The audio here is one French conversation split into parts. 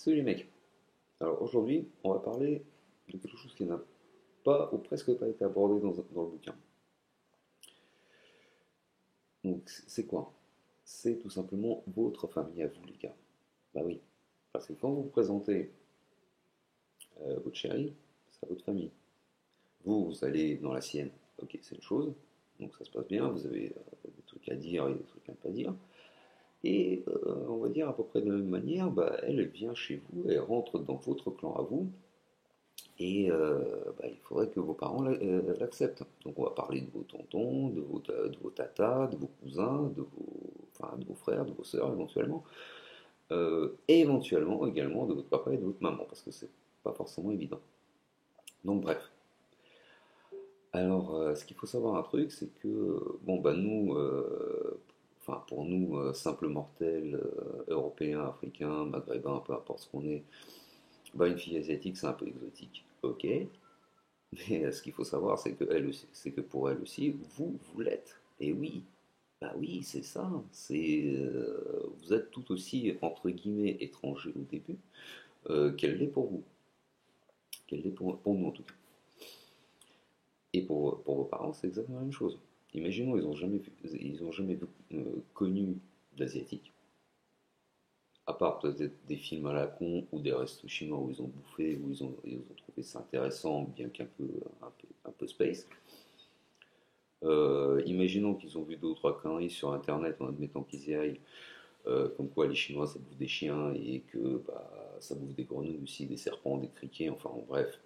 Salut les mecs. Alors aujourd'hui, on va parler de quelque chose qui n'a pas ou presque pas été abordé dans le bouquin. Donc c'est quoi? C'est tout simplement votre famille à vous les gars. Bah oui, parce que quand vous présentez votre chérie, c'est à votre famille. Vous allez dans la sienne, ok, c'est une chose, donc ça se passe bien, vous avez des trucs à dire et des trucs à ne pas dire. Et on va dire à peu près de la même manière, bah, elle vient chez vous, elle rentre dans votre clan à vous. Et bah, il faudrait que vos parents l'acceptent. Donc on va parler de vos tontons, de vos tatas, de vos cousins, enfin, de vos frères, de vos sœurs éventuellement. Et éventuellement également de votre papa et de votre maman, parce que c'est pas forcément évident. Donc bref. Alors ce qu'il faut savoir un truc, c'est que bon bah nous, enfin pour nous simples mortels, européens, africains, maghrébins, peu importe ce qu'on est, bah une fille asiatique c'est un peu exotique. Ok, mais ce qu'il faut savoir, c'est que, c'est que pour elle aussi, vous l'êtes. Et oui, bah oui, c'est ça. Vous êtes tout aussi, entre guillemets, étranger au début qu'elle l'est pour vous. Qu'elle l'est pour nous, en tout cas. Et pour vos parents, c'est exactement la même chose. Imaginons, ils ont jamais connu d'asiatique, à part peut-être des films à la con ou des restos chinois où ils ont bouffé, où ils ont trouvé ça intéressant, bien un peu space. Imaginons qu'ils ont vu deux ou trois conneries sur internet en admettant qu'ils y aillent, comme quoi les Chinois ça bouffe des chiens et que bah, ça bouffe des grenouilles aussi, des serpents, des criquets, enfin bref,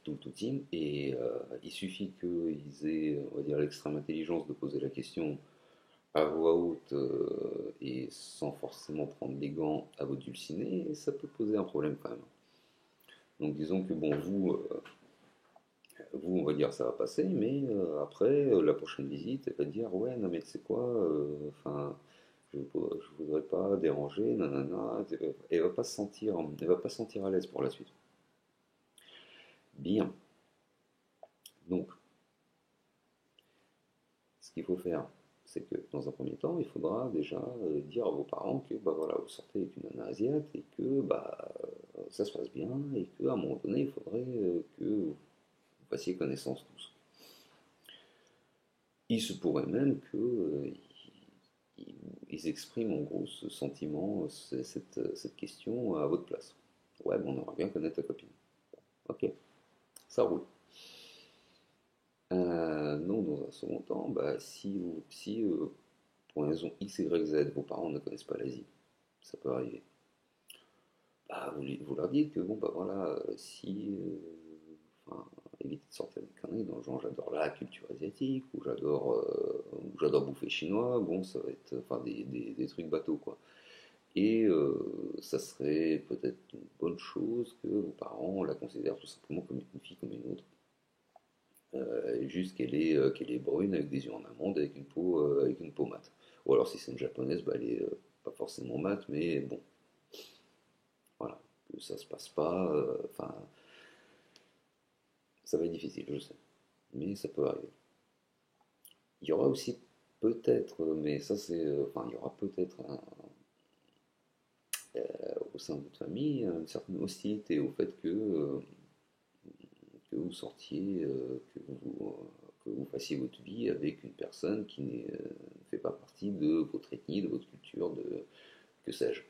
tout team. Et il suffit qu'ils aient, on va dire, l'extrême intelligence de poser la question à voix haute et sans forcément prendre les gants à votre dulciné, et ça peut poser un problème quand même. Donc disons que bon, vous, on va dire ça va passer, mais après, la prochaine visite, elle va dire ouais, non mais tu sais quoi, enfin, je voudrais pas déranger, nanana. Elle va pas se sentir à l'aise pour la suite. Bien. Donc, ce qu'il faut faire, c'est que dans un premier temps, il faudra déjà dire à vos parents que bah voilà, vous sortez avec une nana asiate et que bah ça se passe bien et qu'à un moment donné, il faudrait que vous fassiez connaissance tous. Il se pourrait même que ils expriment en gros ce sentiment, cette question à votre place. Ouais, bon, on aimerait bien connaître ta copine. Ok, ça roule. Non, dans un second temps, bah, si pour une raison X, Y, Z, vos parents ne connaissent pas l'Asie, ça peut arriver. Bah, vous leur dites que bon, bah voilà, si. Enfin, évitez de sortir des conneries dans le genre j'adore la culture asiatique ou j'adore bouffer chinois, bon, ça va être enfin, des trucs bateaux quoi. Et ça serait peut-être une bonne chose que vos parents la considèrent tout simplement comme une fille comme une autre. Juste qu'elle est brune avec des yeux en amande avec une peau mate. Ou alors si c'est une japonaise, bah, elle est pas forcément mate, mais bon, voilà, que ça se passe pas. Enfin, ça va être difficile, je sais, mais ça peut arriver. Il y aura aussi peut-être, mais ça c'est, enfin, il y aura peut-être au sein de votre famille une certaine hostilité au fait que vous sortiez, que vous fassiez votre vie avec une personne qui ne fait pas partie de votre ethnie, de votre culture, de que sais-je.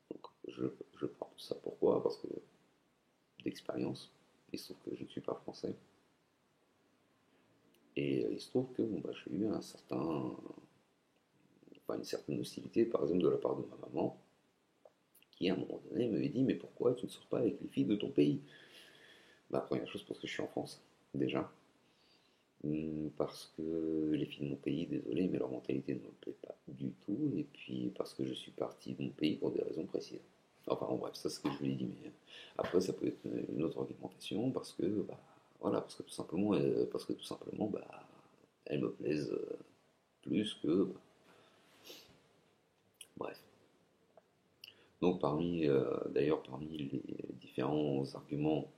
Donc je parle de ça pourquoi? Parce que d'expérience, il se trouve que je ne suis pas français. Et il se trouve que bon, bah, j'ai eu enfin, une certaine hostilité, par exemple, de la part de ma maman, qui à un moment donné m'avait dit mais pourquoi tu ne sors pas avec les filles de ton pays? Bah, première chose parce que je suis en France, déjà. Parce que les filles de mon pays, désolé, mais leur mentalité ne me plaît pas du tout. Et puis parce que je suis parti de mon pays pour des raisons précises. Enfin bon, bref, ça c'est ce que je lui ai dit. Mais après, ça peut être une autre argumentation parce que, bah, voilà, parce que tout simplement, bah, elles me plaisent plus que, bah, bref. Donc d'ailleurs, parmi les différents arguments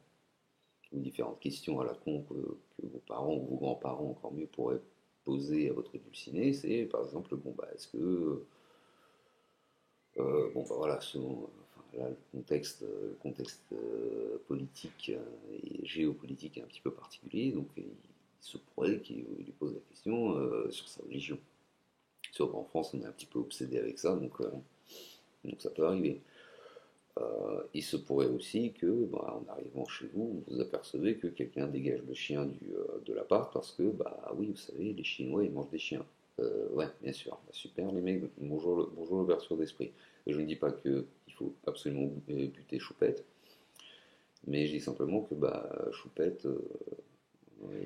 ou différentes questions à la con que vos parents ou vos grands-parents, encore mieux, pourraient poser à votre dulciné, c'est par exemple, bon, bah, est-ce que Bon, bah voilà, enfin, là, le contexte politique et géopolitique est un petit peu particulier, donc il se pourrait qu'il lui pose la question sur sa religion. Sauf qu'en France, on est un petit peu obsédé avec ça, donc ça peut arriver. Il se pourrait aussi que, bah, en arrivant chez vous, vous apercevez que quelqu'un dégage le chien de l'appart parce que, bah oui, vous savez, les Chinois, ils mangent des chiens. Ouais, bien sûr. Bah, super, les mecs, bonjour, bonjour l'ouverture d'esprit. Et je ne dis pas qu'il faut absolument buter Choupette, mais je dis simplement que bah, Choupette,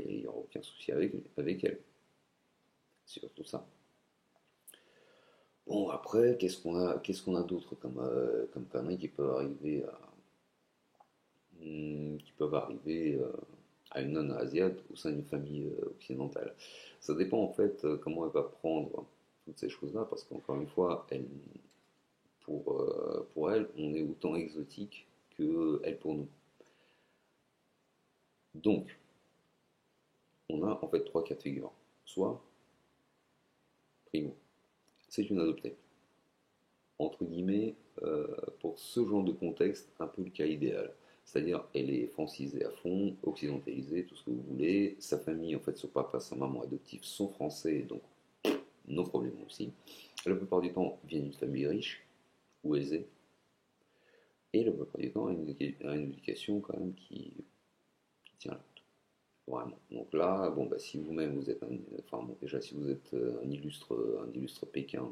il n'y aura aucun souci avec elle. C'est surtout ça. Bon, après, qu'est-ce qu'on a d'autre comme conneries qui peuvent arriver à une nonne asiate au sein d'une famille occidentale. Ça dépend en fait comment elle va prendre toutes ces choses-là, parce qu'encore une fois, pour elle, on est autant exotique que elle pour nous. Donc, on a en fait trois cas de figure. Soit, primo, c'est une adoptée. Entre guillemets, pour ce genre de contexte, un peu le cas idéal. C'est-à-dire, elle est francisée à fond, occidentalisée, tout ce que vous voulez. Sa famille, en fait, son papa, sa maman adoptive sont français, donc nos problèmes aussi. La plupart du temps, vient d'une famille riche ou aisée, et la plupart du temps, a une éducation quand même qui tient là. Vraiment. Donc là, bon, bah, si vous-même vous êtes enfin bon, déjà si vous êtes un illustre Pékin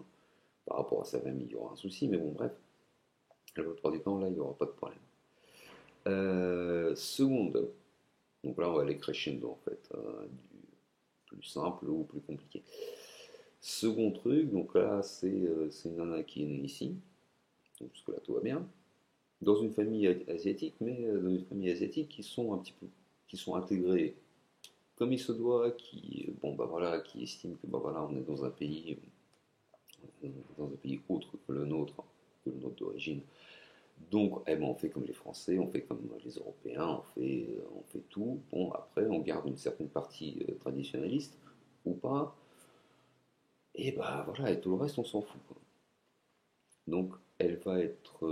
par rapport à sa famille, il y aura un souci, mais bon, bref, la plupart du temps, là, il n'y aura pas de problème. Seconde, donc là, on va aller crescendo en fait, du plus simple au plus compliqué. Second truc, donc là, c'est une nana qui est née ici, donc jusque-là tout va bien, dans une famille asiatique, mais dans une famille asiatique qui sont intégrés comme il se doit, bon bah voilà, qui estiment que bah voilà, on est dans un pays autre que le nôtre d'origine. Donc, eh ben, on fait comme les Français, on fait comme les Européens, on fait tout. Bon, après, on garde une certaine partie traditionnaliste ou pas, et bah voilà, et tout le reste, on s'en fout, quoi. Donc, elle va être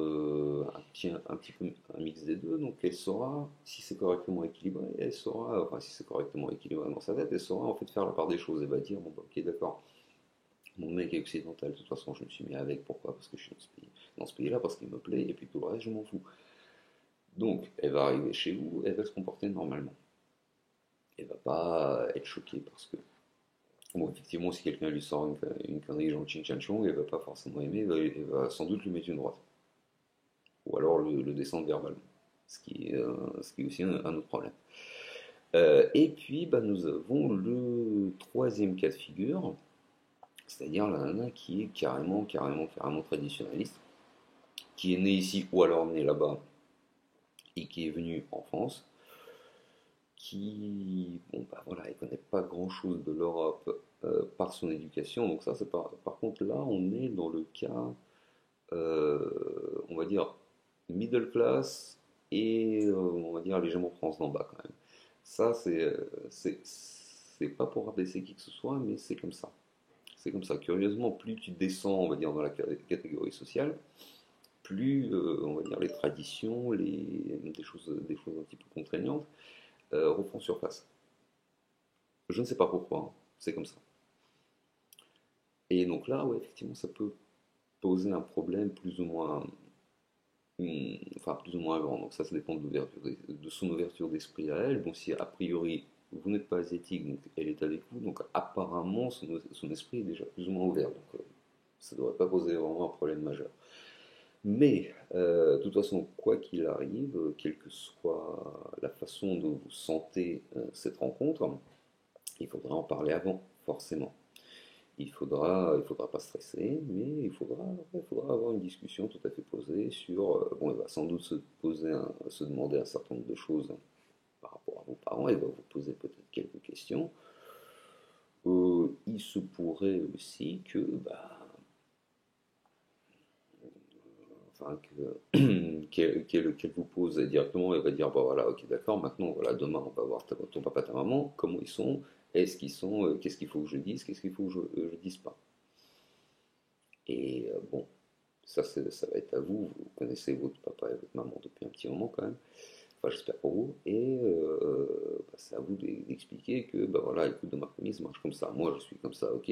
un petit peu un mix des deux. Donc, elle saura, si c'est correctement équilibré, enfin, si c'est correctement équilibré dans sa tête, elle saura en fait faire la part des choses. Elle va dire, bon, bah, ok, d'accord, mon mec est occidental, de toute façon, je me suis mis avec. Pourquoi? Parce que je suis dans ce pays-là, parce qu'il me plaît, et puis tout le reste, je m'en fous. Donc, elle va arriver chez vous, elle va se comporter normalement. Elle va pas être choquée parce que, bon, effectivement, si quelqu'un lui sort une connerie genre Ching Chan Chong, elle va pas forcément aimer, elle va sans doute lui mettre une droite. Ou alors le descendre verbalement, ce qui est aussi un autre problème. Et puis, bah, nous avons le troisième cas de figure, c'est-à-dire la nana qui est carrément, carrément, carrément traditionnaliste, qui est née ici ou alors née là-bas et qui est venue en France, qui, bon, bah voilà, elle connaît pas grand-chose de l'Europe par son éducation, donc ça, c'est pas. Par contre, là, on est dans le cas, on va dire, middle class et on va dire légèrement France d'en bas quand même. Ça, c'est pas pour rabaisser qui que ce soit, mais c'est comme ça. C'est comme ça. Curieusement, plus tu descends, on va dire, dans la catégorie sociale, plus, on va dire, les traditions, des choses un petit peu contraignantes, refont surface. Je ne sais pas pourquoi, hein, c'est comme ça. Et donc là, ouais, effectivement, ça peut poser un problème enfin plus ou moins grand. Donc ça dépend de son ouverture d'esprit à elle. Bon, si a priori vous n'êtes pas asiatique, donc elle est avec vous, donc apparemment son esprit est déjà plus ou moins ouvert. Donc ça ne devrait pas poser vraiment un problème majeur. Mais de toute façon, quoi qu'il arrive, quelle que soit la façon dont vous sentez cette rencontre, il faudra en parler avant, forcément. Il faudra pas stresser, mais il faudra avoir une discussion tout à fait posée sur. Bon, il va sans doute se demander un certain nombre de choses par rapport à vos parents. Il va vous poser peut-être quelques questions. Il se pourrait aussi que, bah, enfin, qu'elle vous pose directement. Elle va dire, bah voilà, ok, d'accord. Maintenant, voilà, demain, on va voir ton papa, ta maman. Comment ils sont? Est-ce qu'ils sont? Qu'est-ce qu'il faut que je dise? Qu'est-ce qu'il faut que je dise pas? Et bon. Ça va être à vous. Vous connaissez votre papa et votre maman depuis un petit moment quand même. Enfin, j'espère pour vous. Et bah, c'est à vous d'expliquer que, bah voilà, écoute, dans ma famille, ça marche comme ça. Moi, je suis comme ça, ok.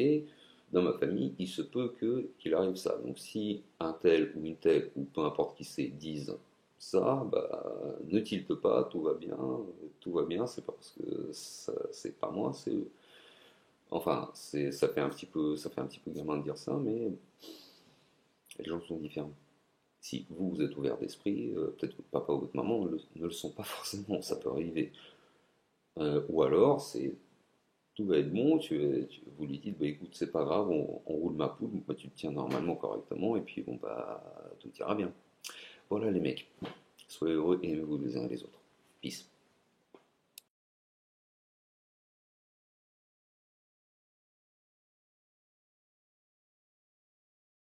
Dans ma famille, il se peut qu'il arrive ça. Donc, si un tel ou une telle, ou peu importe qui c'est, disent ça, bah, ne tilte pas, tout va bien, c'est pas parce que c'est pas moi, c'est eux. Enfin, ça fait un petit peu gamin de dire ça, mais les gens sont différents. Si vous, vous êtes ouvert d'esprit, peut-être votre papa ou votre maman ne le sont pas forcément, ça peut arriver. Ou alors, tout va être bon, vous lui dites, bah écoute, c'est pas grave, on roule ma poule, bah, tu te tiens normalement, correctement, et puis bon, bah, tout ira bien. Voilà les mecs, soyez heureux et aimez-vous les uns et les autres. Peace.